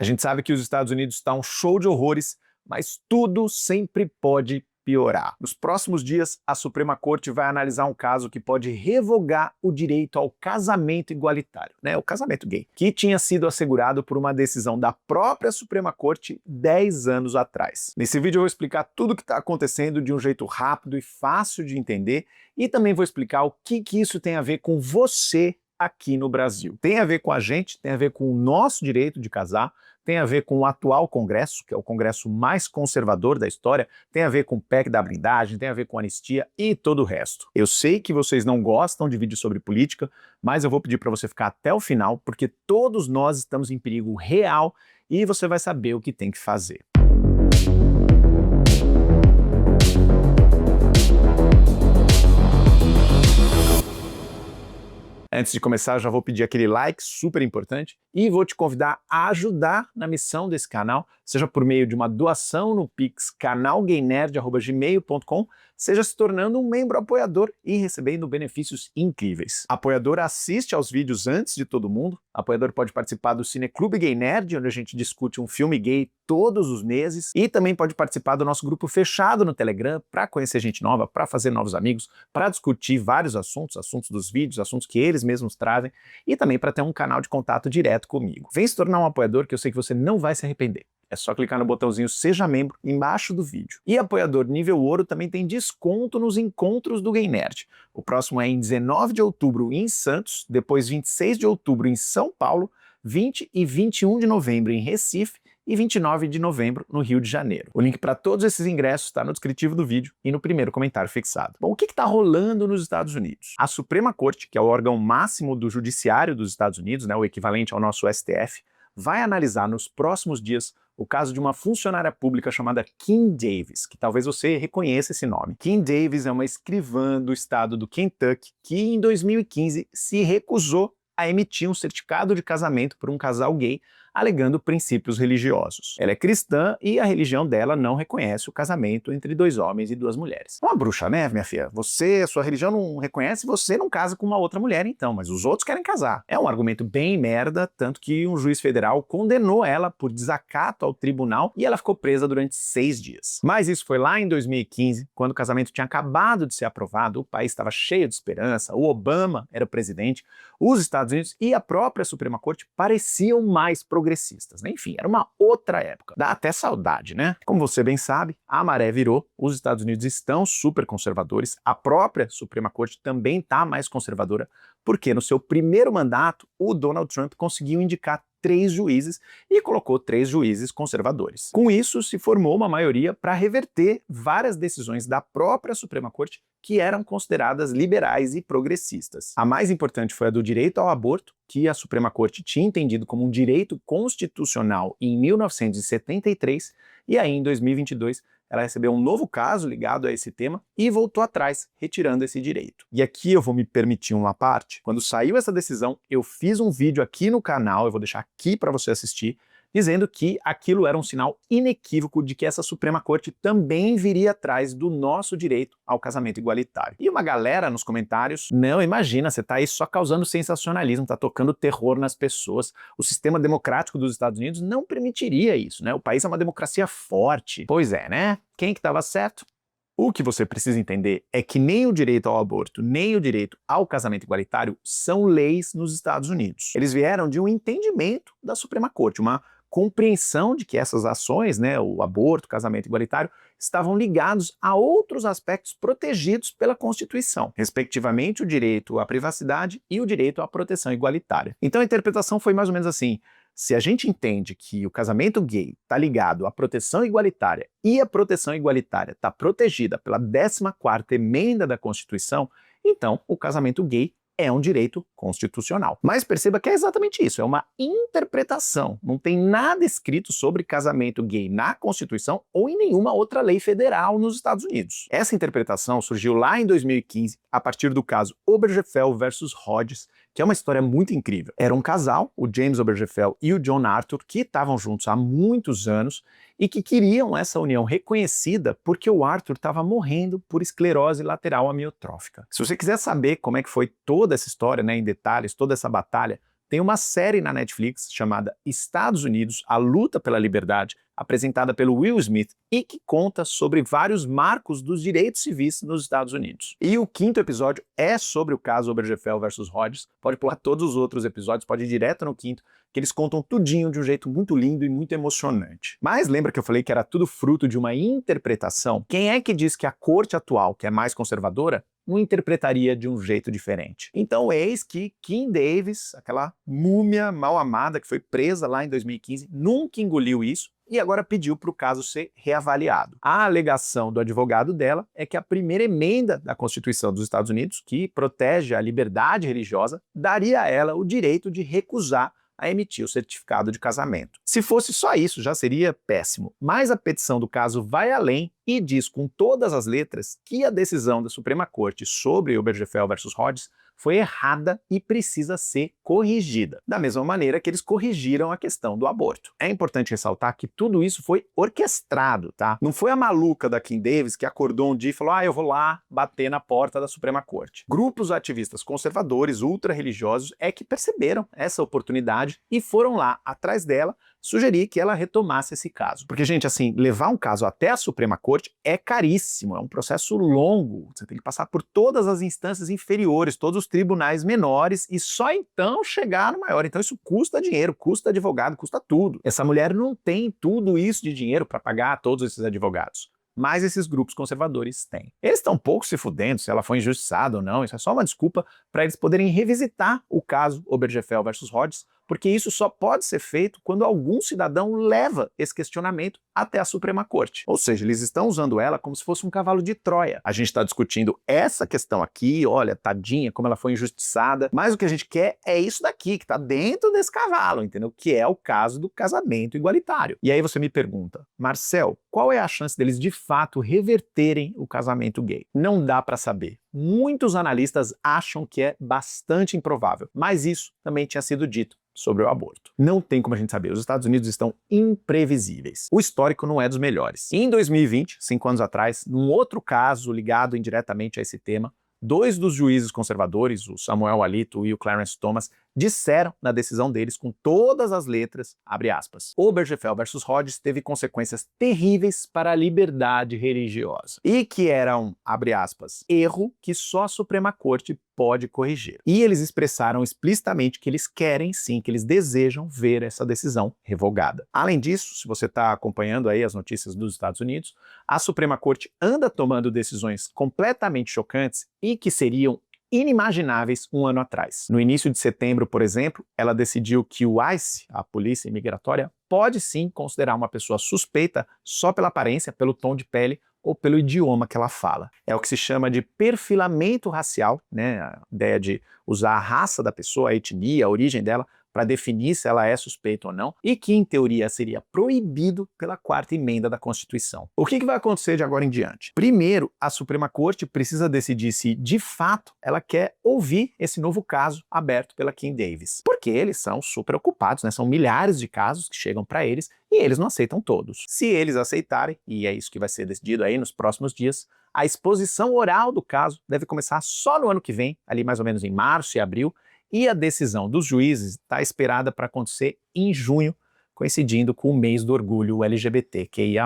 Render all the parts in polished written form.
A gente sabe que os Estados Unidos está um show de horrores, mas tudo sempre pode piorar. Nos próximos dias, a Suprema Corte vai analisar um caso que pode revogar o direito ao casamento igualitário, né? O casamento gay, que tinha sido assegurado por uma decisão da própria Suprema Corte 10 anos atrás. Nesse vídeo eu vou explicar tudo o que está acontecendo de um jeito rápido e fácil de entender e também vou explicar o que isso tem a ver com você aqui no Brasil. Tem a ver com a gente, tem a ver com o nosso direito de casar, tem a ver com o atual Congresso, que é o Congresso mais conservador da história, tem a ver com o PEC da blindagem, tem a ver com anistia e todo o resto. Eu sei que vocês não gostam de vídeos sobre política, mas eu vou pedir para você ficar até o final, porque todos nós estamos em perigo real e você vai saber o que tem que fazer. Antes de começar, eu já vou pedir aquele like super importante e vou te convidar a ajudar na missão desse canal, seja por meio de uma doação no Pix canalgaynerd@gmail.com, seja se tornando um membro apoiador e recebendo benefícios incríveis. Apoiador assiste aos vídeos antes de todo mundo, apoiador pode participar do Cineclube Gay Nerd, onde a gente discute um filme gay todos os meses, e também pode participar do nosso grupo fechado no Telegram para conhecer gente nova, para fazer novos amigos, para discutir vários assuntos dos vídeos, assuntos que eles mesmos trazem, e também para ter um canal de contato direto comigo. Vem se tornar um apoiador que eu sei que você não vai se arrepender. É só clicar no botãozinho Seja Membro embaixo do vídeo. E apoiador nível ouro também tem desconto nos encontros do Gay Nerd. O próximo é em 19 de outubro em Santos, depois 26 de outubro em São Paulo, 20 e 21 de novembro em Recife e 29 de novembro no Rio de Janeiro. O link para todos esses ingressos está no descritivo do vídeo e no primeiro comentário fixado. Bom, o que está rolando nos Estados Unidos? A Suprema Corte, que é o órgão máximo do judiciário dos Estados Unidos, né, o equivalente ao nosso STF, vai analisar nos próximos dias o caso de uma funcionária pública chamada Kim Davis, que talvez você reconheça esse nome. Kim Davis é uma escrivã do estado do Kentucky que em 2015 se recusou a emitir um certificado de casamento por um casal gay, alegando princípios religiosos. Ela é cristã e a religião dela não reconhece o casamento entre dois homens e duas mulheres. Uma bruxa, né, minha filha? Você, a sua religião não reconhece, você não casa com uma outra mulher então, mas os outros querem casar. É um argumento bem merda, tanto que um juiz federal condenou ela por desacato ao tribunal e ela ficou presa durante 6 dias. Mas isso foi lá em 2015, quando o casamento tinha acabado de ser aprovado, o país estava cheio de esperança, o Obama era o presidente, os Estados Unidos e a própria Suprema Corte pareciam mais progressistas, né? Enfim, era uma outra época. Dá até saudade, né? Como você bem sabe, a maré virou, os Estados Unidos estão super conservadores, a própria Suprema Corte também está mais conservadora, porque no seu primeiro mandato, o Donald Trump conseguiu indicar 3 juízes e colocou 3 juízes conservadores. Com isso, se formou uma maioria para reverter várias decisões da própria Suprema Corte que eram consideradas liberais e progressistas. A mais importante foi a do direito ao aborto, que a Suprema Corte tinha entendido como um direito constitucional em 1973, e aí em 2022 ela recebeu um novo caso ligado a esse tema e voltou atrás, retirando esse direito. E aqui eu vou me permitir uma parte. Quando saiu essa decisão, eu fiz um vídeo aqui no canal, eu vou deixar aqui para você assistir, dizendo que aquilo era um sinal inequívoco de que essa Suprema Corte também viria atrás do nosso direito ao casamento igualitário. E uma galera nos comentários, não, imagina, você tá aí só causando sensacionalismo, tá tocando terror nas pessoas. O sistema democrático dos Estados Unidos não permitiria isso, né? O país é uma democracia forte. Pois é, né? Quem que estava certo? O que você precisa entender é que nem o direito ao aborto, nem o direito ao casamento igualitário são leis nos Estados Unidos. Eles vieram de um entendimento da Suprema Corte, uma compreensão de que essas ações, né, o aborto, o casamento igualitário, estavam ligados a outros aspectos protegidos pela Constituição, respectivamente o direito à privacidade e o direito à proteção igualitária. Então a interpretação foi mais ou menos assim: se a gente entende que o casamento gay está ligado à proteção igualitária e a proteção igualitária está protegida pela 14ª emenda da Constituição, então o casamento gay é um direito constitucional. Mas perceba que é exatamente isso, é uma interpretação. Não tem nada escrito sobre casamento gay na Constituição ou em nenhuma outra lei federal nos Estados Unidos. Essa interpretação surgiu lá em 2015, a partir do caso Obergefell versus Hodges, que é uma história muito incrível. Era um casal, o James Obergefell e o John Arthur, que estavam juntos há muitos anos e que queriam essa união reconhecida porque o Arthur estava morrendo por esclerose lateral amiotrófica. Se você quiser saber como é que foi toda essa história, né, em detalhes, toda essa batalha, Tem uma série na Netflix chamada Estados Unidos, a luta pela liberdade, apresentada pelo Will Smith e que conta sobre vários marcos dos direitos civis nos Estados Unidos. E o 5º episódio é sobre o caso Obergefell versus Hodges. Pode pular todos os outros episódios, pode ir direto no 5º, que eles contam tudinho de um jeito muito lindo e muito emocionante. Mas lembra que eu falei que era tudo fruto de uma interpretação? Quem é que diz que a corte atual, que é mais conservadora, não interpretaria de um jeito diferente? Então eis que Kim Davis, aquela múmia mal amada que foi presa lá em 2015, nunca engoliu isso e agora pediu para o caso ser reavaliado. A alegação do advogado dela é que a primeira emenda da Constituição dos Estados Unidos, que protege a liberdade religiosa, daria a ela o direito de recusar a emitir o certificado de casamento. Se fosse só isso, já seria péssimo. Mas a petição do caso vai além e diz com todas as letras que a decisão da Suprema Corte sobre Obergefell versus Hodges foi errada e precisa ser corrigida, da mesma maneira que eles corrigiram a questão do aborto. É importante ressaltar que tudo isso foi orquestrado, tá? Não foi a maluca da Kim Davis que acordou um dia e falou: eu vou lá bater na porta da Suprema Corte. Grupos ativistas conservadores, ultra-religiosos, é que perceberam essa oportunidade e foram lá atrás dela sugerir que ela retomasse esse caso. Porque, gente, assim, levar um caso até a Suprema Corte é caríssimo, é um processo longo, você tem que passar por todas as instâncias inferiores, todos os tribunais menores e só então chegar no maior. Então isso custa dinheiro, custa advogado, custa tudo. Essa mulher não tem tudo isso de dinheiro para pagar todos esses advogados. Mas esses grupos conservadores têm. Eles estão pouco se fudendo se ela foi injustiçada ou não, isso é só uma desculpa para eles poderem revisitar o caso Obergefell versus Hodges, porque isso só pode ser feito quando algum cidadão leva esse questionamento até a Suprema Corte. Ou seja, eles estão usando ela como se fosse um cavalo de Troia. A gente está discutindo essa questão aqui, olha, tadinha, como ela foi injustiçada, mas o que a gente quer é isso daqui, que está dentro desse cavalo, entendeu? Que é o caso do casamento igualitário. E aí você me pergunta, Marcel, qual é a chance deles de fato reverterem o casamento gay? Não dá para saber. Muitos analistas acham que é bastante improvável, mas isso também tinha sido dito sobre o aborto. Não tem como a gente saber, os Estados Unidos estão imprevisíveis. O histórico não é dos melhores. Em 2020, 5 anos atrás, num outro caso ligado indiretamente a esse tema, 2 dos juízes conservadores, o Samuel Alito e o Clarence Thomas, disseram na decisão deles com todas as letras, abre aspas, Obergefell versus Hodges teve consequências terríveis para a liberdade religiosa e que era um, abre aspas, erro que só a Suprema Corte pode corrigir. E eles expressaram explicitamente que eles querem sim, que eles desejam ver essa decisão revogada. Além disso, se você está acompanhando aí as notícias dos Estados Unidos, a Suprema Corte anda tomando decisões completamente chocantes e que seriam inimagináveis um ano atrás. No início de setembro, por exemplo, ela decidiu que o ICE, a Polícia Imigratória, pode sim considerar uma pessoa suspeita só pela aparência, pelo tom de pele ou pelo idioma que ela fala. É o que se chama de perfilamento racial, né? A ideia de usar a raça da pessoa, a etnia, a origem dela, para definir se ela é suspeita ou não, e que, em teoria, seria proibido pela 4ª emenda da Constituição. O que vai acontecer de agora em diante? Primeiro, a Suprema Corte precisa decidir se, de fato, ela quer ouvir esse novo caso aberto pela Kim Davis. Porque eles são super ocupados, né? São milhares de casos que chegam para eles e eles não aceitam todos. Se eles aceitarem, e é isso que vai ser decidido aí nos próximos dias, a exposição oral do caso deve começar só no ano que vem, ali mais ou menos em março e abril, e a decisão dos juízes está esperada para acontecer em junho, coincidindo com o mês do orgulho LGBTQIA+.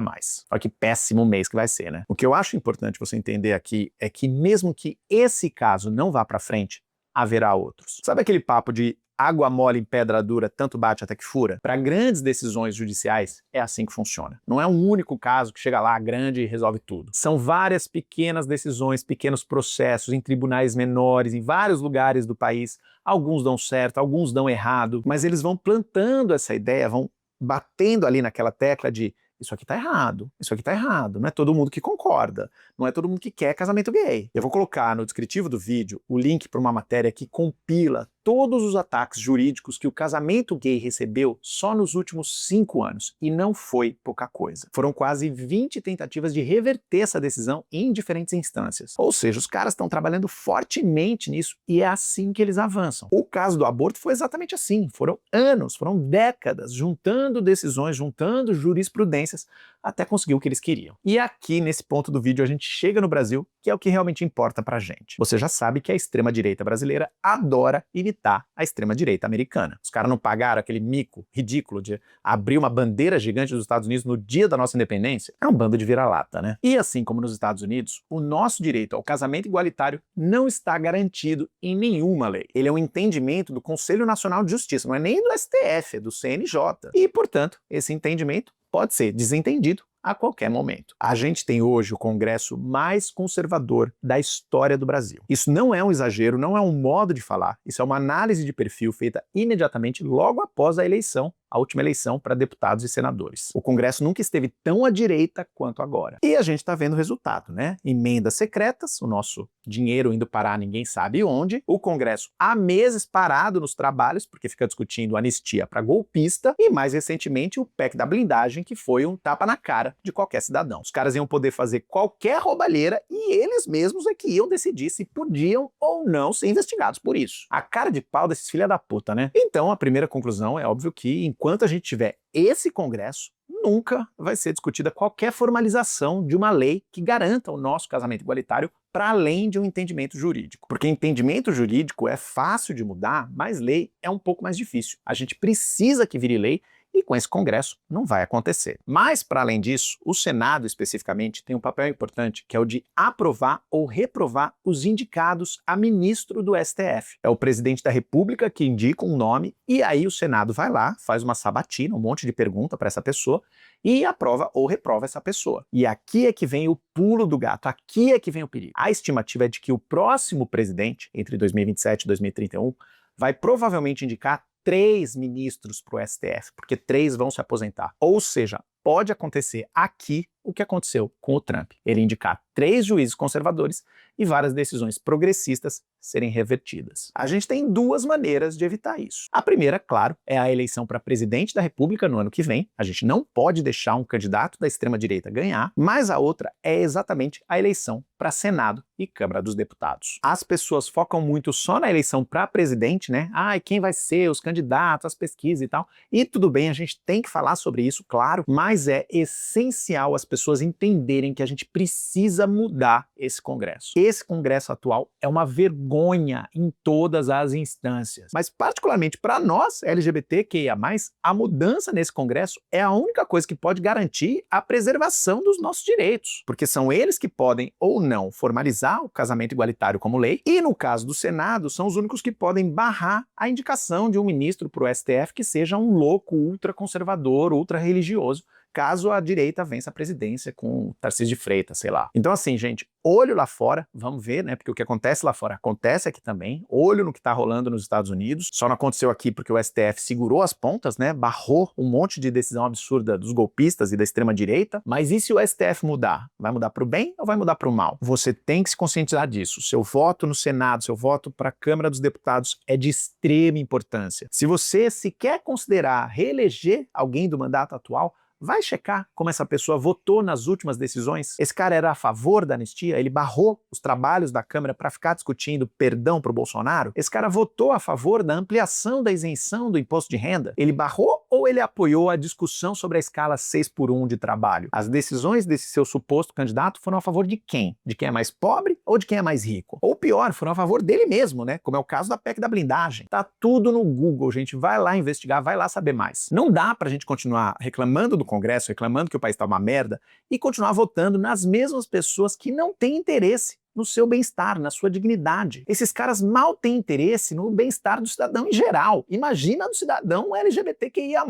Olha que péssimo mês que vai ser, né? O que eu acho importante você entender aqui é que mesmo que esse caso não vá para frente, haverá outros. Sabe aquele papo de água mole em pedra dura, tanto bate até que fura? Para grandes decisões judiciais, é assim que funciona. Não é um único caso que chega lá grande e resolve tudo. São várias pequenas decisões, pequenos processos em tribunais menores, em vários lugares do país. Alguns dão certo, alguns dão errado, mas eles vão plantando essa ideia, vão batendo ali naquela tecla de isso aqui tá errado, isso aqui tá errado, não é todo mundo que concorda, não é todo mundo que quer casamento gay. Eu vou colocar no descritivo do vídeo o link para uma matéria que compila todos os ataques jurídicos que o casamento gay recebeu só nos últimos 5 anos, e não foi pouca coisa. Foram quase 20 tentativas de reverter essa decisão em diferentes instâncias. Ou seja, os caras estão trabalhando fortemente nisso e é assim que eles avançam. O caso do aborto foi exatamente assim, foram anos, foram décadas, juntando decisões, juntando jurisprudências consequências até conseguir o que eles queriam. E aqui, nesse ponto do vídeo, a gente chega no Brasil, que é o que realmente importa pra gente. Você já sabe que a extrema-direita brasileira adora imitar a extrema-direita americana. Os caras não pagaram aquele mico ridículo de abrir uma bandeira gigante dos Estados Unidos no dia da nossa independência? É um bando de vira-lata, né? E assim como nos Estados Unidos, o nosso direito ao casamento igualitário não está garantido em nenhuma lei. Ele é um entendimento do Conselho Nacional de Justiça, não é nem do STF, é do CNJ. E, portanto, esse entendimento pode ser desentendido a qualquer momento. A gente tem hoje o Congresso mais conservador da história do Brasil. Isso não é um exagero, não é um modo de falar, isso é uma análise de perfil feita imediatamente logo após a eleição, a última eleição para deputados e senadores. O Congresso nunca esteve tão à direita quanto agora. E a gente está vendo o resultado, né? Emendas secretas, o nosso dinheiro indo parar ninguém sabe onde, o Congresso há meses parado nos trabalhos, porque fica discutindo anistia para golpista, e mais recentemente o PEC da blindagem, que foi um tapa na cara de qualquer cidadão. Os caras iam poder fazer qualquer roubalheira e eles mesmos é que iam decidir se podiam ou não ser investigados por isso. A cara de pau desses filha da puta, né? Então a primeira conclusão é óbvio que enquanto a gente tiver esse Congresso, nunca vai ser discutida qualquer formalização de uma lei que garanta o nosso casamento igualitário para além de um entendimento jurídico. Porque entendimento jurídico é fácil de mudar, mas lei é um pouco mais difícil. A gente precisa que vire lei e com esse Congresso não vai acontecer. Mas, para além disso, o Senado especificamente tem um papel importante, que é o de aprovar ou reprovar os indicados a ministro do STF. É o presidente da República que indica um nome e aí o Senado vai lá, faz uma sabatina, um monte de pergunta para essa pessoa e aprova ou reprova essa pessoa. E aqui é que vem o pulo do gato, aqui é que vem o perigo. A estimativa é de que o próximo presidente, entre 2027 e 2031, vai provavelmente indicar 3 ministros para o STF, porque 3 vão se aposentar. Ou seja, pode acontecer aqui o que aconteceu com o Trump. Ele indicar 3 juízes conservadores e várias decisões progressistas serem revertidas. A gente tem 2 maneiras de evitar isso. A primeira, claro, é a eleição para presidente da República no ano que vem. A gente não pode deixar um candidato da extrema-direita ganhar, mas a outra é exatamente a eleição para Senado e Câmara dos Deputados. As pessoas focam muito só na eleição para presidente, né? Quem vai ser os candidatos, as pesquisas e tal. E tudo bem, a gente tem que falar sobre isso, claro, mas é essencial as pessoas entenderem que a gente precisa mudar esse Congresso. Esse Congresso atual é uma vergonha em todas as instâncias. Mas particularmente para nós, LGBTQIA+, a mudança nesse Congresso é a única coisa que pode garantir a preservação dos nossos direitos. Porque são eles que podem ou não formalizar o casamento igualitário como lei, e no caso do Senado, são os únicos que podem barrar a indicação de um ministro para o STF que seja um louco ultraconservador, ultra-religioso, caso a direita vença a presidência com o Tarcísio de Freitas, sei lá. Então assim, gente, olho lá fora, vamos ver, né, porque o que acontece lá fora acontece aqui também, olho no que tá rolando nos Estados Unidos, só não aconteceu aqui porque o STF segurou as pontas, né, barrou um monte de decisão absurda dos golpistas e da extrema-direita, mas e se o STF mudar? Vai mudar pro bem ou vai mudar pro mal? Você tem que se conscientizar disso. Seu voto no Senado, seu voto para a Câmara dos Deputados é de extrema importância. Se você se quer considerar reeleger alguém do mandato atual, vai checar como essa pessoa votou nas últimas decisões. Esse cara era a favor da anistia? Ele barrou os trabalhos da Câmara para ficar discutindo perdão para o Bolsonaro? Esse cara votou a favor da ampliação da isenção do imposto de renda? Ele barrou ou ele apoiou a discussão sobre a escala 6x1 de trabalho? As decisões desse seu suposto candidato foram a favor de quem? De quem é mais pobre ou de quem é mais rico? Ou pior, foram a favor dele mesmo, né? Como é o caso da PEC da blindagem. Tá tudo no Google, gente. Vai lá investigar, vai lá saber mais. Não dá pra gente continuar reclamando do Congresso, reclamando que o país tá uma merda e continuar votando nas mesmas pessoas que não têm interesse no seu bem-estar, na sua dignidade. Esses caras mal têm interesse no bem-estar do cidadão em geral. Imagina do cidadão LGBTQIA+.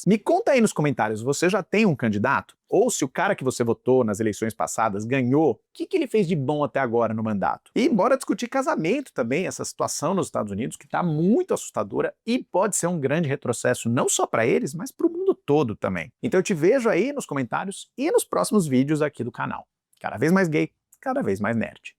Me conta aí nos comentários, você já tem um candidato? Ou se o cara que você votou nas eleições passadas ganhou, o que ele fez de bom até agora no mandato? E bora discutir casamento também, essa situação nos Estados Unidos que está muito assustadora e pode ser um grande retrocesso não só para eles, mas para o mundo todo também. Então eu te vejo aí nos comentários e nos próximos vídeos aqui do canal. Cada vez mais gay, cada vez mais nerd.